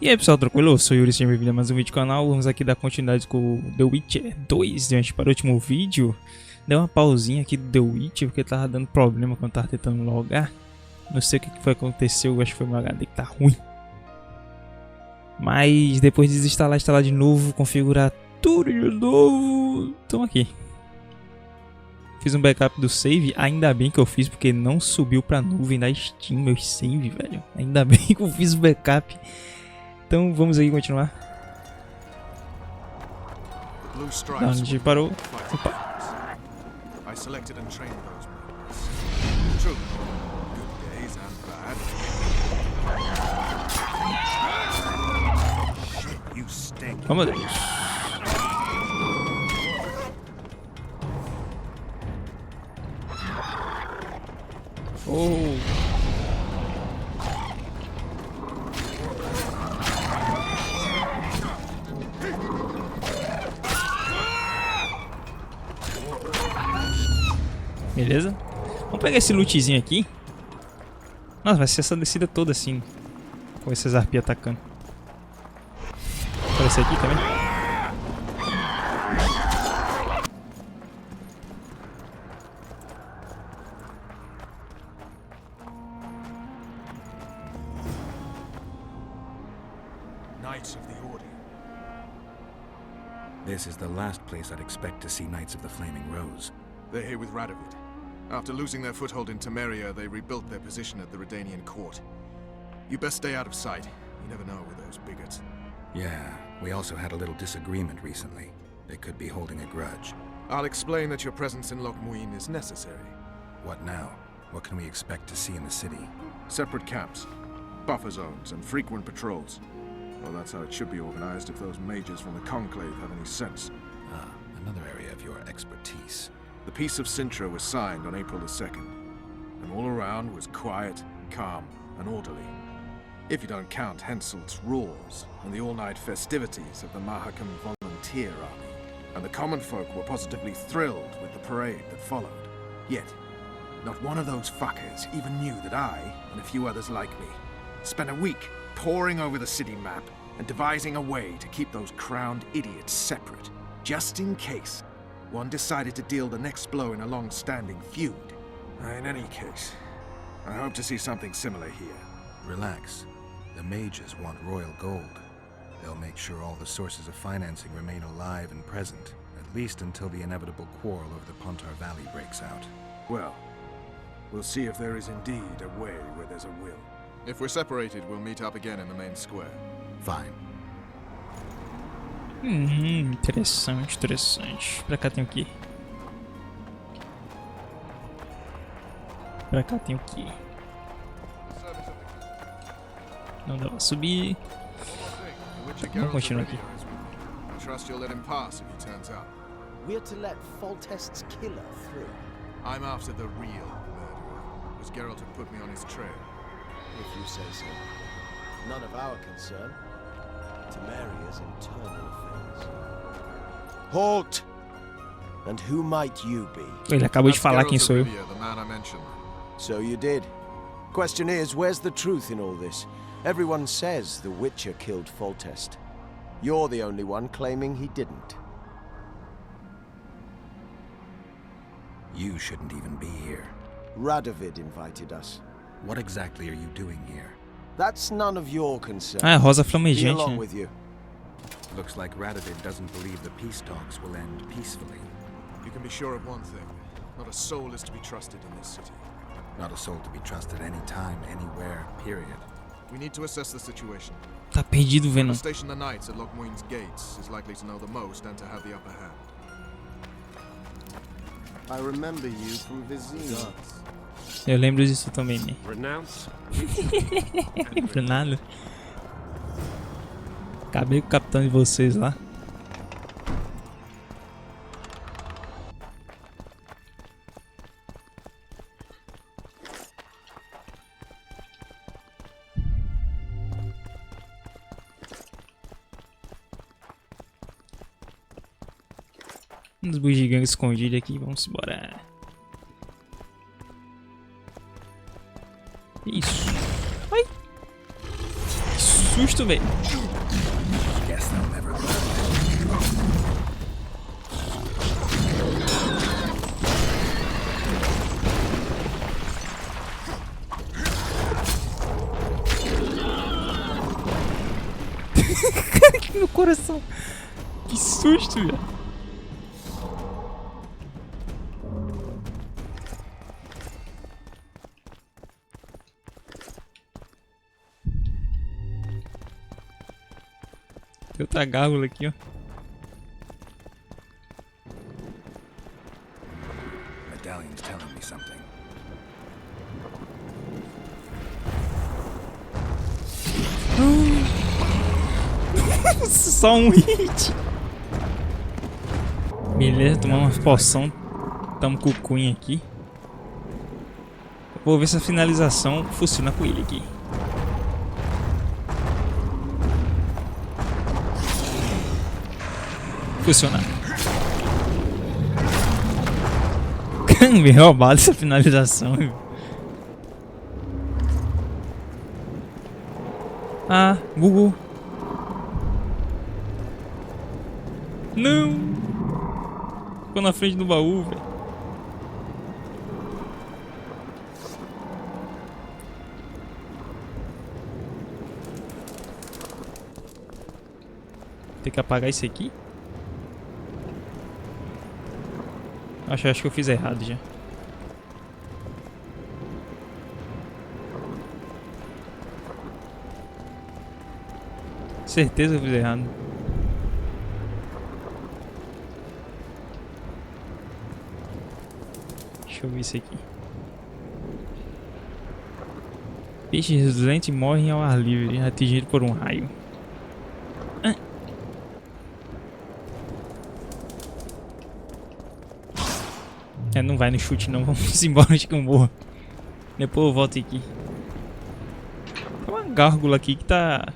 E aí pessoal, tranquilo? Eu sou o Yuri, seja bem-vindo a mais um vídeo do canal. Vamos aqui dar continuidade com o The Witcher 2. A gente parou o último vídeo. Deu uma pausinha aqui do The Witcher porque tava dando problema quando tava tentando logar. Não sei o que foi que aconteceu, acho que foi meu HD que tá ruim. Mas depois de desinstalar, instalar de novo, configurar tudo de novo. Estamos aqui. Fiz um backup do save, ainda bem que eu fiz porque não subiu pra nuvem da Steam meu save, velho. Ainda bem que eu fiz o backup. Então vamos aí continuar. Da onde a gente parou. Opa. Oh meu Deus. Oh. Beleza? Vamos pegar esse lootzinho aqui. Nossa, vai ser essa descida toda assim, com esses arpias atacando. Aparece aqui também. Knights of the Order. This is the last place I'd expect to see Knights of the Flaming Rose. They're here with Radovid. After losing their foothold in Temeria, they rebuilt their position at the Redanian court. You best stay out of sight. You never know with those bigots. Yeah, we also had a little disagreement recently. They could be holding a grudge. I'll explain that your presence in Muinne is necessary. What now? What can we expect to see in the city? Separate camps, buffer zones, and frequent patrols. Well, that's how it should be organized if those mages from the Conclave have any sense. Ah, another area of your expertise. The Peace of Sintra was signed on April the 2nd, and all around was quiet, calm, and orderly. If you don't count Henselt's roars and the all-night festivities of the Mahakam Volunteer Army. And the common folk were positively thrilled with the parade that followed. Yet, not one of those fuckers even knew that I, and a few others like me, spent a week poring over the city map and devising a way to keep those crowned idiots separate, just in case one decided to deal the next blow in a long-standing feud. In any case, I hope to see something similar here. Relax. The mages want royal gold. They'll make sure all the sources of financing remain alive and present, at least until the inevitable quarrel over the Pontar Valley breaks out. Well, we'll see if there is indeed a way where there's a will. If we're separated, we'll meet up again in the main square. Fine. Interessante, interessante. Pra cá tem o quê? Pra cá tem o quê? Não dá pra subir. Vamos continuar aqui. Trust you'll let him pass if he turns up. We're to let Foltest's killer through. I'm after the real murderer, as Geralt had put me on his trail. If you say so. None of our concern. Temeria's internal affairs. Halt! And who might you be? Ele acabou de falar quem sou eu. The man I mentioned. So you did. Question is, where's the truth in all this? Everyone says the Witcher killed Foltest. You're the only one claiming he didn't. You shouldn't even be here. Radovid invited us. What exactly are you doing here? That's none of your concern. Ah, rosa Be flamejante. along with you. Looks like Radovid doesn't believe the peace talks will end peacefully. You can be sure of one thing. Not a soul is to be trusted in this city. Not a soul to be trusted any time, anywhere, period. We need to assess the situation. Tá perdido, The Venom. station the knights at Muinne's gates is likely to know the most and to have the upper hand. I remember you from Vizina. Eu lembro disso também, né? Renounce. Lembro nada. Acabei com o capitão de vocês lá. Uns bugigangues escondidos aqui, vamos embora. Isso. Ai. Isso. susto, velho. Guess they'll never learn. Aqui no coração. Que susto, velho. Tem outra gárgula aqui, ó. Medallion's telling me something. Só um hit. Beleza, tomar uma poção. Tamo com o Queen aqui. Vou ver se a finalização funciona com ele aqui. Funciona. Bem roubado essa finalização. Ah, bugou. Não! Ficou na frente do baú, velho. Tem que apagar isso aqui? Acho que eu fiz errado já. Certeza que eu fiz errado. Deixa eu ver isso aqui. Peixes doentes morrem ao ar livre, atingidos por um raio. Não vai no chute não, vamos embora de que eu morro. Depois eu volto aqui. Tem uma gárgula aqui que tá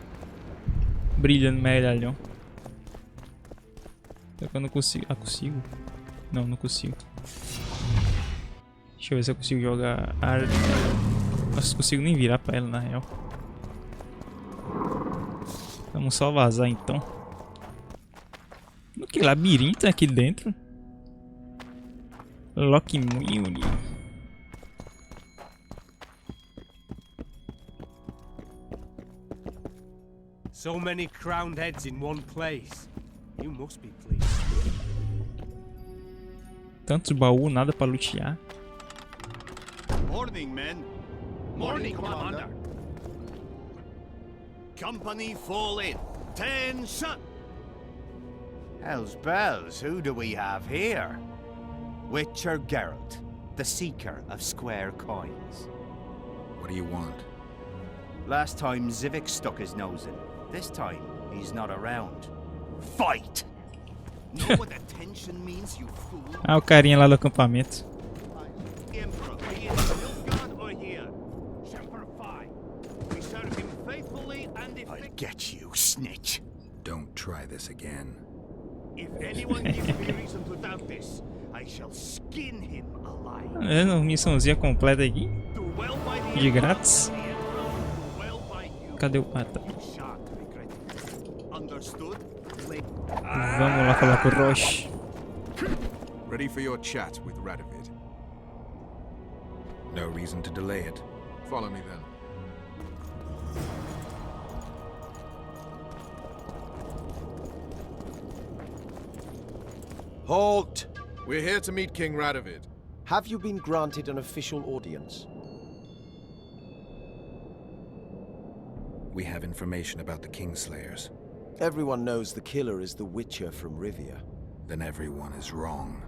brilhando medalhão. Só que eu não consigo. Ah, consigo? Não, não consigo. Deixa eu ver se eu consigo jogar ar. Nossa, não consigo nem virar pra ela na real. Vamos só vazar então. Que labirinto é aqui dentro? Lock Muinne. So many crowned heads in one place. You must be pleased. Tantos baús, nada pra lutear. Morning, men. Morning, Commander. Company fall in. 10-shot. Hell's bells, who do we have here? Witcher Geralt, the seeker of square coins. What do you want? Last time Zivik stuck his nose in. This time, he's not around. Fight! Know what attention means, you fool? Ah, o carinha lá do acampamento. Emperor, be it Nilfgaard or here. Semper Fi. We serve him faithfully and if I'll get you, snitch. Don't try this again. If anyone gives me reason to doubt this, I shall skin him alive. É uma missãozinha completa aqui. Do well by the De Emperor grátis. and the Emperor will do well by you. Cadê o pata? You shan't regret it. Understood? Vamos lá falar com o Roche. Ready for your chat with Radovid. No reason to delay it. Follow me then. Halt! We're here to meet King Radovid. Have you been granted an official audience? We have information about the Kingslayers. Everyone knows the killer is the Witcher from Rivia. Then everyone is wrong.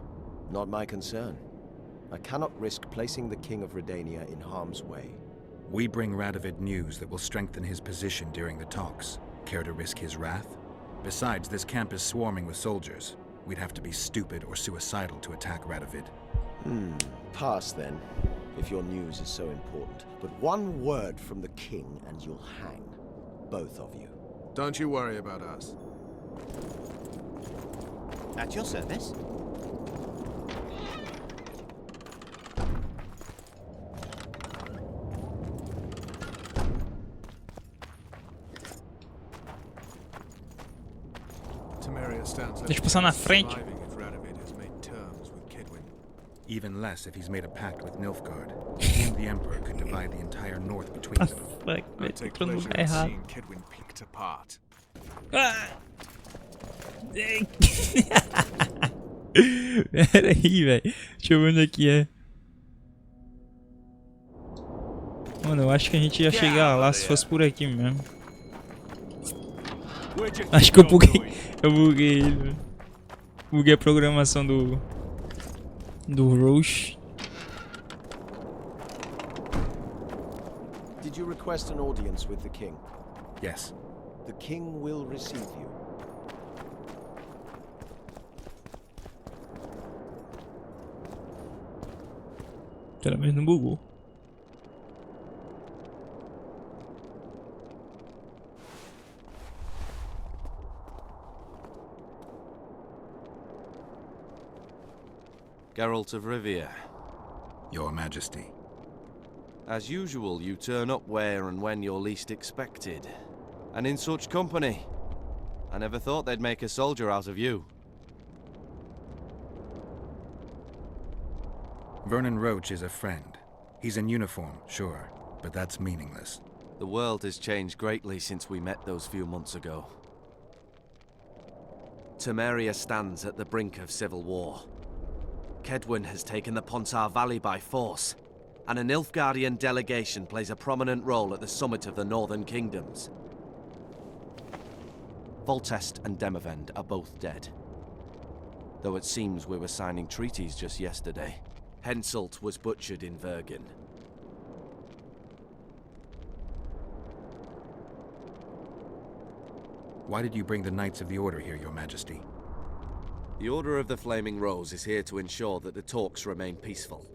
Not my concern. I cannot risk placing the King of Redania in harm's way. We bring Radovid news that will strengthen his position during the talks. Care to risk his wrath? Besides, this camp is swarming with soldiers. We'd have to be stupid or suicidal to attack Radovid. Pass then, if your news is so important. But one word from the King and you'll hang. Both of you. Don't you worry about us. At your service. Temeria stands Deixa eu passar na frente. surviving if Radovid has made terms with Kedwin. Even less if he's made a pact with Nilfgaard. He and the Emperor could divide the entire north between them. Fuck, I velho, take tô no pleasure lugar in errado. seeing Kedwin picked apart. Ah! Pera aí, velho. Deixa eu ver onde é que é. Mano, eu acho que a gente ia chegar lá se fosse por aqui mesmo. Acho que eu buguei. Eu buguei ele, velho. Buguei a programação do Roche. Did you request an audience with the king? Yes. The king will receive you. Pelo menos não bugou. Geralt of Rivia. Your Majesty. As usual, you turn up where and when you're least expected. And in such company. I never thought they'd make a soldier out of you. Vernon Roach is a friend. He's in uniform, sure, but that's meaningless. The world has changed greatly since we met those few months ago. Temeria stands at the brink of civil war. Kedwin has taken the Pontar Valley by force, and a Nilfgaardian delegation plays a prominent role at the summit of the Northern Kingdoms. Voltest and Demavend are both dead. Though it seems we were signing treaties just yesterday. Henselt was butchered in Vergen. Why did you bring the Knights of the Order here, Your Majesty? The Order of the Flaming Rose is here to ensure that the talks remain peaceful.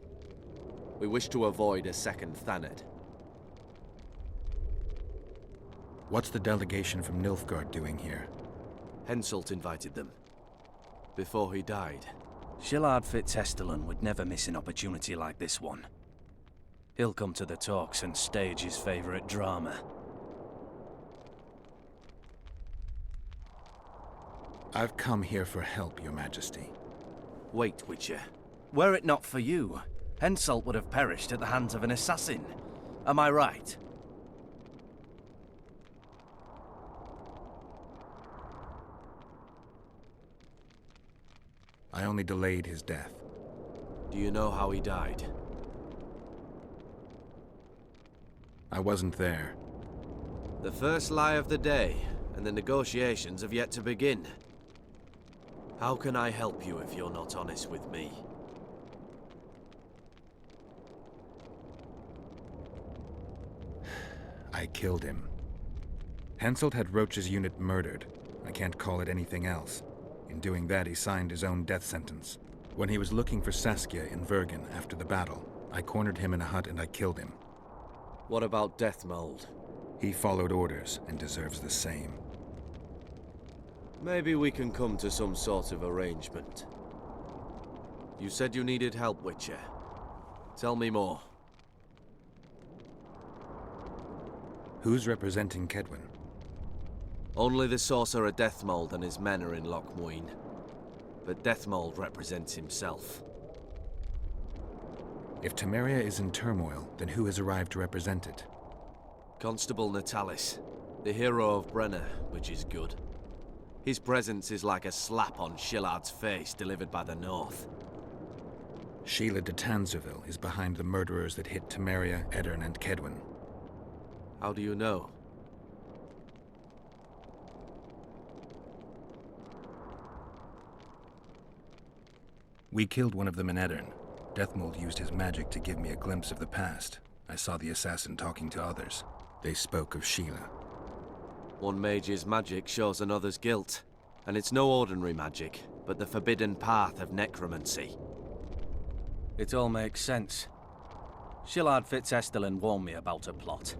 We wish to avoid a second Thanedd. What's the delegation from Nilfgaard doing here? Henselt invited them. Before he died. Shillard Fitzhestelin would never miss an opportunity like this one. He'll come to the talks and stage his favorite drama. I've come here for help, Your Majesty. Wait, Witcher. Were it not for you, Henselt would have perished at the hands of an assassin. Am I right? I only delayed his death. Do you know how he died? I wasn't there. The first lie of the day, and the negotiations have yet to begin. How can I help you if you're not honest with me? I killed him. Henselt had Roach's unit murdered. I can't call it anything else. In doing that, he signed his own death sentence. When he was looking for Saskia in Vergen after the battle, I cornered him in a hut and I killed him. What about Deathmold? He followed orders and deserves the same. Maybe we can come to some sort of arrangement. You said you needed help, Witcher. Tell me more. Who's representing Kedwin? Only the sorcerer Deathmold and his men are in Loch Muinne. But Deathmold represents himself. If Temeria is in turmoil, then who has arrived to represent it? Constable Natalis, the hero of Brenna, which is good. His presence is like a slap on Shillard's face delivered by the North. Sheila de Tanzerville is behind the murderers that hit Temeria, Eddern, and Kedwin. How do you know? We killed one of them in Eddern. Deathmold used his magic to give me a glimpse of the past. I saw the assassin talking to others. They spoke of Sheila. One mage's magic shows another's guilt. And it's no ordinary magic, but the forbidden path of necromancy. It all makes sense. Shillard Fitzhestelin warned me about a plot.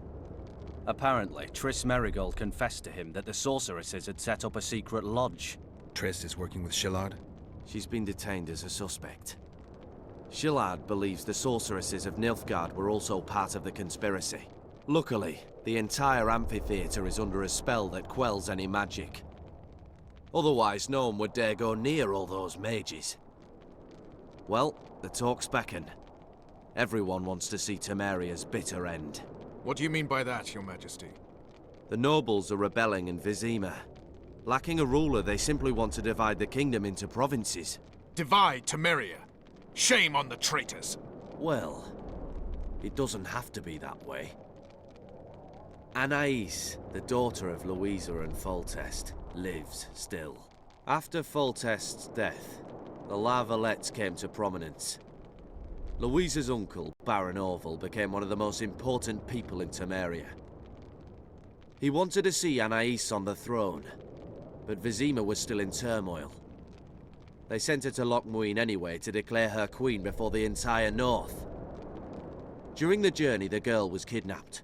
Apparently, Triss Merigold confessed to him that the sorceresses had set up a secret lodge. Triss is working with Shillard? She's been detained as a suspect. Shillard believes the sorceresses of Nilfgaard were also part of the conspiracy. Luckily, the entire amphitheater is under a spell that quells any magic. Otherwise, no one would dare go near all those mages. Well, the talk's beckon. Everyone wants to see Temeria's bitter end. What do you mean by that, Your Majesty? The nobles are rebelling in Vizima. Lacking a ruler, they simply want to divide the kingdom into provinces. Divide Temeria. Shame on the traitors. Well, it doesn't have to be that way. Anais, the daughter of Louisa and Foltest, lives still. After Foltest's death, the La Valettes came to prominence. Louisa's uncle, Baron Orville, became one of the most important people in Temeria. He wanted to see Anais on the throne, but Vizima was still in turmoil. They sent her to Muinne anyway to declare her queen before the entire north. During the journey, the girl was kidnapped.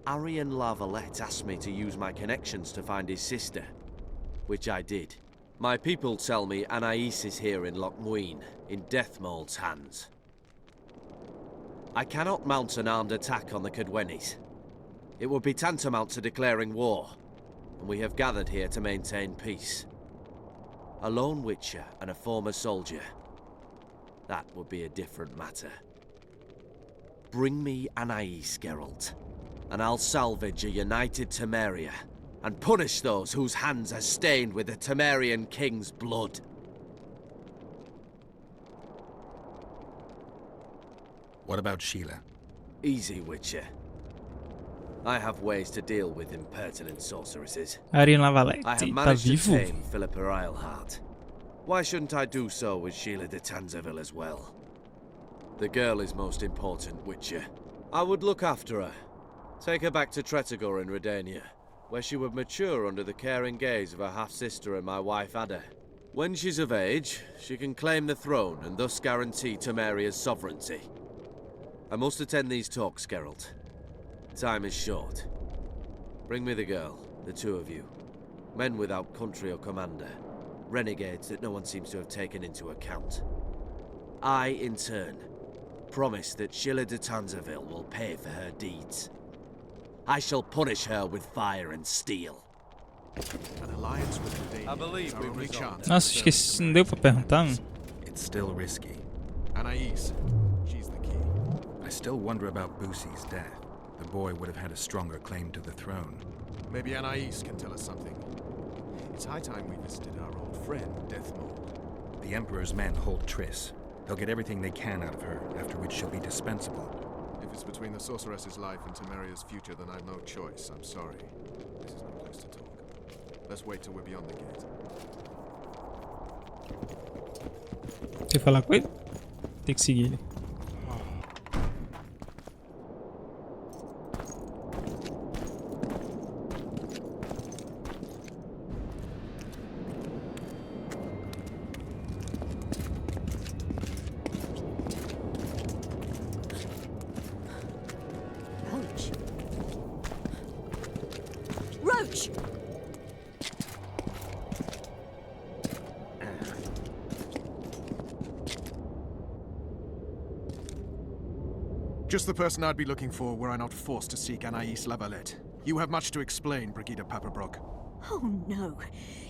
Arian La Valette asked me to use my connections to find his sister, which I did. My people tell me Anais is here in Muinne, in Deathmold's hands. I cannot mount an armed attack on the Cadwennis. It would be tantamount to declaring war, and we have gathered here to maintain peace. A lone witcher and a former soldier. That would be a different matter. Bring me Anais, Geralt, and I'll salvage a united Temeria, and punish those whose hands are stained with the Temerian king's blood. What about Sheila? Easy, Witcher. I have ways to deal with impertinent sorceresses. Arian La I Valette, have tá managed to vivo? tame Philippa Eilhart. Why shouldn't I do so with Sheila de Tanzaville as well? The girl is most important, Witcher. I would look after her. Take her back to Tretogor in Redania, where she would mature under the caring gaze of her half-sister and my wife Ada. When she's of age, she can claim the throne and thus guarantee Temeria's sovereignty. I must attend these talks, Geralt. Time is short. Bring me the girl, the two of you. Men without country or commander. Renegades that no one seems to have taken into account. I, in turn, promise that Sheila de Tanzaville will pay for her deeds. I shall punish her with fire and steel. An alliance with Redania. I believe is our we've only resolved chance. Nossa, esqueci, não deu pra perguntar, mano. It's still risky. Anais. She's the key. I still wonder about Boosie's death. The boy would have had a stronger claim to the throne. Maybe Anais can tell us something. It's high time we visited our old friend, Deathmold. The Emperor's men hold Triss. They'll get everything they can out of her, after which she'll be dispensable. If it's between the sorceress's life and Temeria's future, then I've no choice. I'm sorry. This is no place to talk. Let's wait till we're beyond the gate. Quer falar com ele? Tem que seguir ele. Roach! Just the person I'd be looking for were I not forced to seek Anais La Valette. You have much to explain, Brigida Paperbrook. Oh no,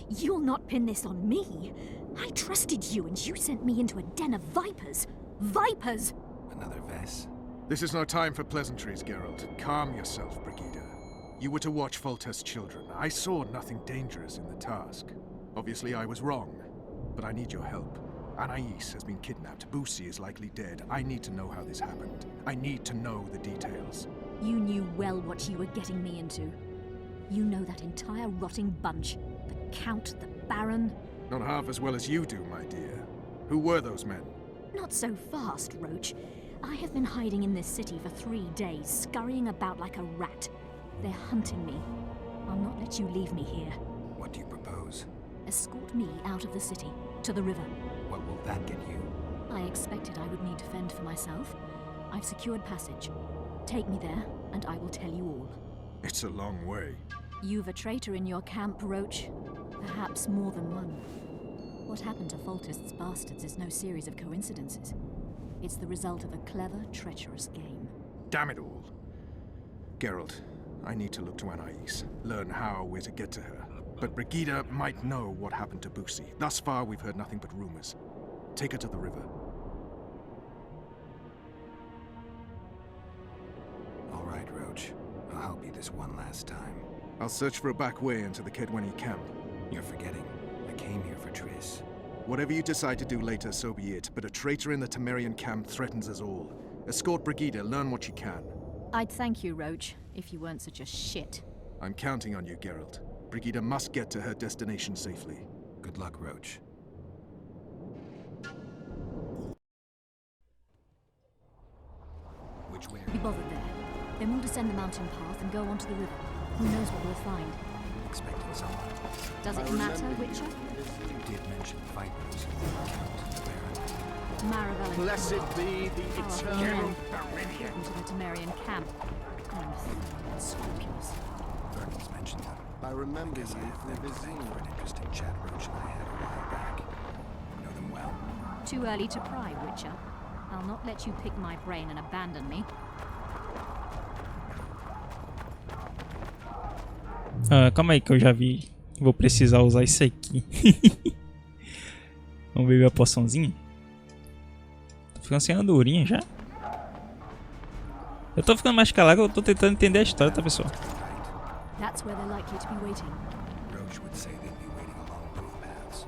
you'll not pin this on me. I trusted you and you sent me into a den of vipers. Vipers! Another Vess? This is no time for pleasantries, Geralt. Calm yourself, Brigida. You were to watch Foltest's children. I saw nothing dangerous in the task. Obviously, I was wrong, but I need your help. Anais has been kidnapped. Boosie is likely dead. I need to know how this happened. I need to know the details. You knew well what you were getting me into. You know that entire rotting bunch. The Count, the Baron. Not half as well as you do, my dear. Who were those men? Not so fast, Roach. I have been hiding in this city for 3 days, scurrying about like a rat. They're hunting me. I'll not let you leave me here. What do you propose? Escort me out of the city, to the river. What will that get you? I expected I would need to fend for myself. I've secured passage. Take me there, and I will tell you all. It's a long way. You've a traitor in your camp, Roach. Perhaps more than one. What happened to Foltest's bastards is no series of coincidences. It's the result of a clever, treacherous game. Damn it all. Geralt, I need to look to Anais. Learn how we're to get to her. but Brigida might know what happened to Boosie. Thus far, we've heard nothing but rumors. Take her to the river. All right, Roach. I'll help you this one last time. I'll search for a back way into the Kedweni camp. You're forgetting. I came here for Triss. Whatever you decide to do later, so be it. But a traitor in the Temerian camp threatens us all. Escort Brigida, learn what you can. I'd thank you, Roach, if you weren't such a shit. I'm counting on you, Geralt. Brigida must get to her destination safely. Good luck, Roach. Which way? Be bothered there. Then we'll descend the mountain path and go onto the river. Who knows what we'll find? Expecting someone. Does it matter, Witcher? You did mention vipers. Maravel. Blessed be the eternal Into the Temerian camp. Scrupulous. Vernon's mentioned them. I remember you Guess I have from them to thank for Vizina. an interesting chat Roach and I had a while back. Know them well. Too early to pry, Witcher. I'll not let you pick my brain and abandon me. Calma aí que eu já vi. Vou precisar usar isso aqui. Vamos beber a poçãozinha. Tô ficando sem andorinha já. Eu tô ficando mais calado, eu tô tentando entender a história, tá, pessoal? That's where they're likely to be waiting. Roach would say they'd be waiting along both paths.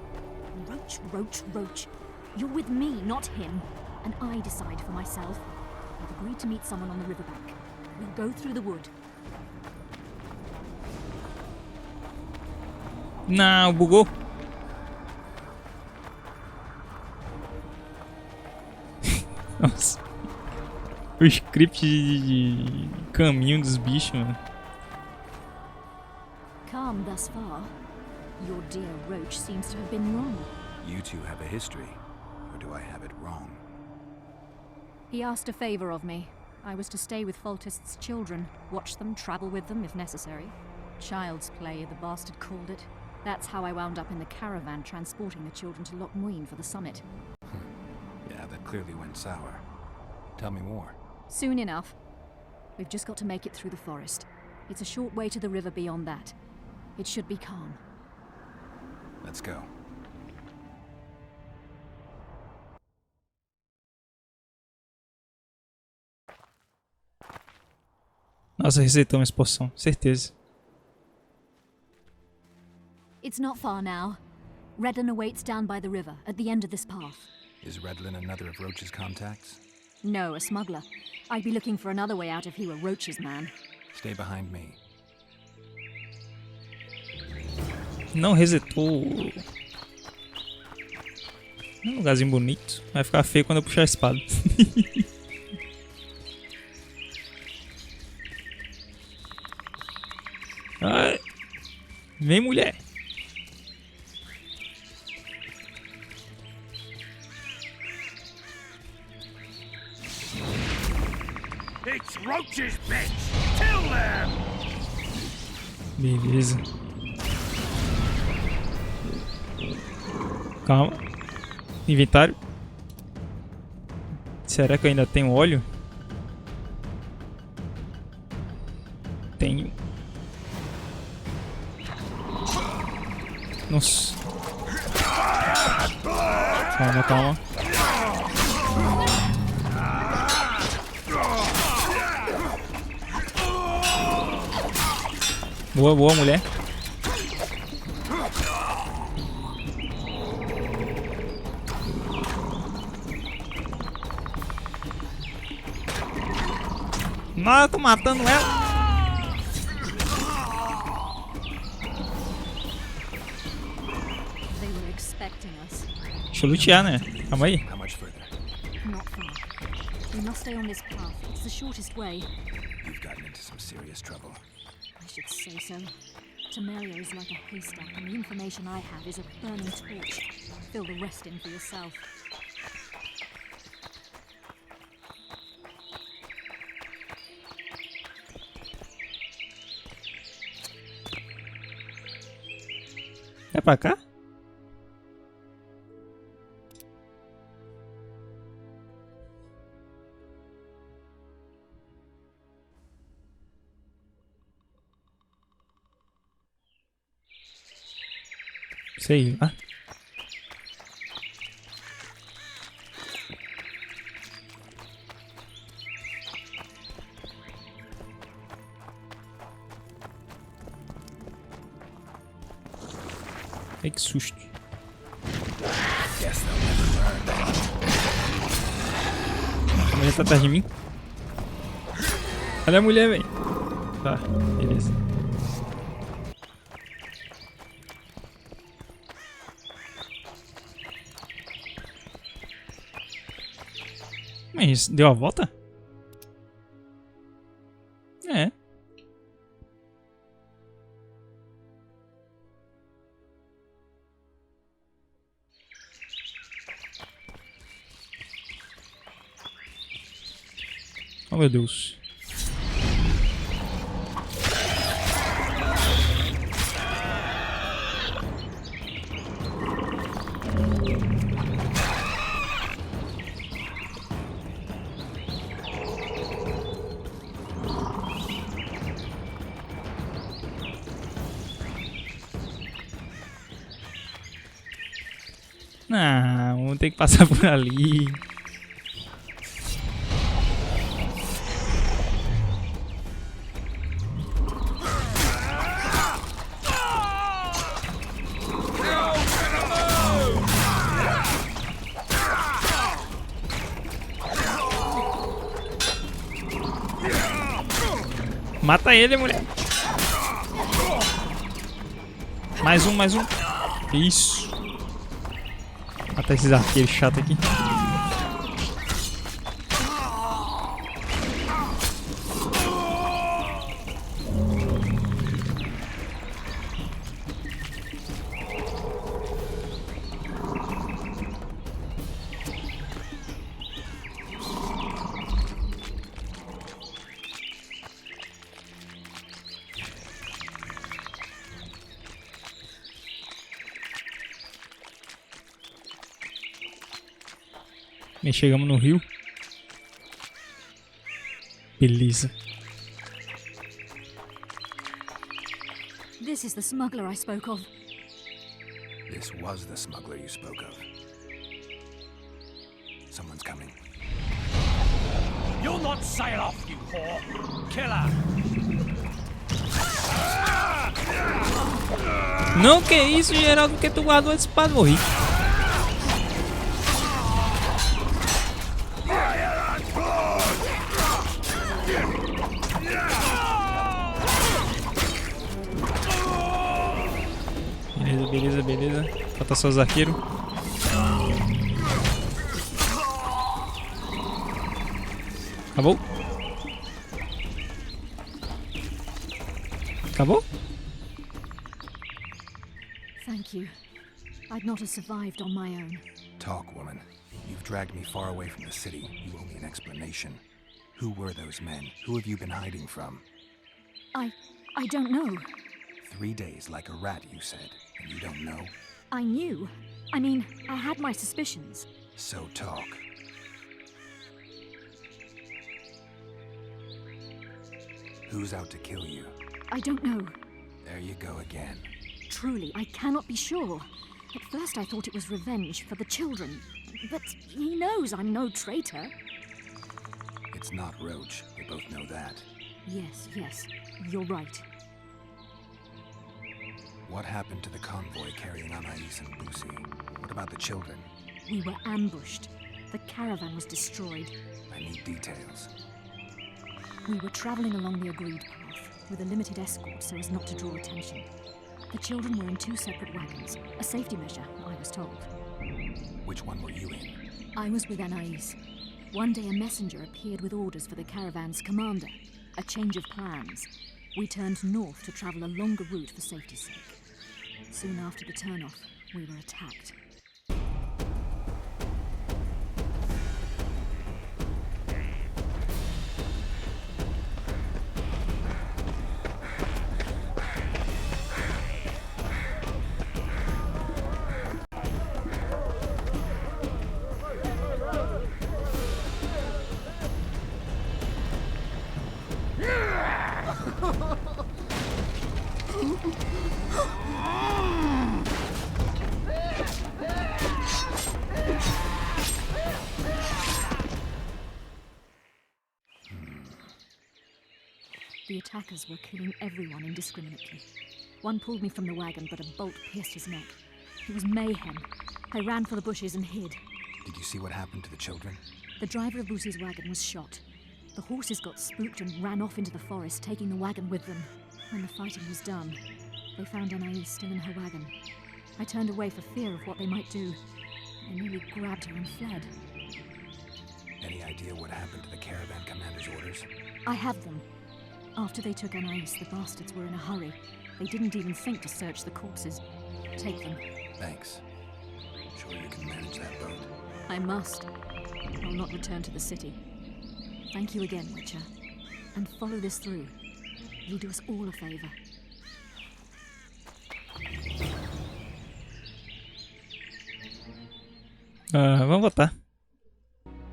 Roach. You're with me, not him. And I decide for myself. I've agreed to meet someone on the riverbank. We'll go through the wood. Não, bugou. Nossa. O script de caminho dos bichos, mano. Calm thus far. Your dear Roach seems to have been wrong. You two have a history, or do I have it wrong? He asked a favor of me. I was to stay with Foltest's children, watch them, travel with them if necessary. Child's play, the bastard called it. That's how I wound up in the caravan transporting the children to Loch Muinne for the summit. Yeah, that clearly went sour. Tell me more. Soon enough. We've just got to make it through the forest. It's a short way to the river beyond that. It should be calm. Let's go. Nossa, receitamos essa poção, certeza. It's not far now. Redlin awaits down by the river, at the end of this path. Is Redlin another of Roach's contacts? No, a smuggler. I'd be looking for another way out if he were Roach's man. Stay behind me. Não resetou. É um lugarzinho bonito. Vai ficar feio quando eu puxar a espada. Ai. Vem, mulher. It's Roach's bitch! Kill them! Beleza. Calma. Inventário. Será que eu ainda tenho óleo? Tenho. Nossa. Calma, calma. Boa, boa, mulher. Não, eu tô matando ela. They were expecting us. Deixa eu lutear, né? Calma aí. How much further? Not far. We must stay on this path. It's the shortest way. You've gotten into some serious trouble. I should say so. Temeria is like a haystack, and the information I have is a burning torch. Fill the rest in for yourself. É pra cá? Sei lá. Ai, que susto. A mulher tá atrás de mim. Olha a mulher, velho. Tá, beleza. Mas deu a volta? É. Oh, meu Deus. Não, vamos ter que passar por ali. Mata ele, mulher. Mais um, mais um. Isso. Mata esses arqueiros chatos aqui. Bem, chegamos no rio. Beleza. This is the smuggler I spoke of. This was the smuggler you spoke of. Someone's coming. You'll not sail off, you whore! Killer! Não, que isso, Geraldo, que tu guardou a espada, morri. Beleza, beleza, beleza. Falta só os arqueiros. Acabou? Acabou? Thank you. I'd not have survived on my own. Talk, woman. You've dragged me far away from the city. You owe me an explanation. Who were those men? Who have you been hiding from? I don't know. 3 days like a rat, you said, and you don't know? I knew. I mean, I had my suspicions. So talk. Who's out to kill you? I don't know. There you go again. Truly, I cannot be sure. At first I thought it was revenge for the children. But he knows I'm no traitor. It's not Roach. We both know that. Yes, you're right. What happened to the convoy carrying Anais and Busi? What about the children? We were ambushed. The caravan was destroyed. I need details. We were traveling along the agreed path, with a limited escort so as not to draw attention. The children were in 2 separate wagons, a safety measure, I was told. Which one were you in? I was with Anais. One day a messenger appeared with orders for the caravan's commander. A change of plans. We turned north to travel a longer route for safety's sake. Soon after the turnoff, we were attacked. The attackers were killing everyone indiscriminately. One pulled me from the wagon, but a bolt pierced his neck. It was mayhem. I ran for the bushes and hid. Did you see what happened to the children? The driver of Lucy's wagon was shot. The horses got spooked and ran off into the forest, taking the wagon with them. When the fighting was done, they found Anais still in her wagon. I turned away for fear of what they might do. They nearly grabbed her and fled. Any idea what happened to the caravan commander's orders? I have them. After they took Anais, the bastards were in a hurry. They didn't even think to search the corpses. Take them. Thanks. Sure you can manage that boat? I must. I'll not return to the city. Thank you again, Witcher. And follow this through. You'll do us all a favor. Vamos votar.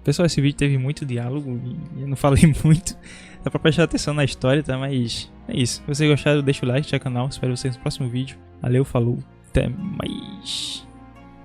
Pessoal, esse vídeo teve muito diálogo e eu não falei muito. Dá pra prestar atenção na história, tá? Mas é isso. Se vocês gostaram, deixa o like, no canal. Espero vocês no próximo vídeo. Valeu, falou. Até mais.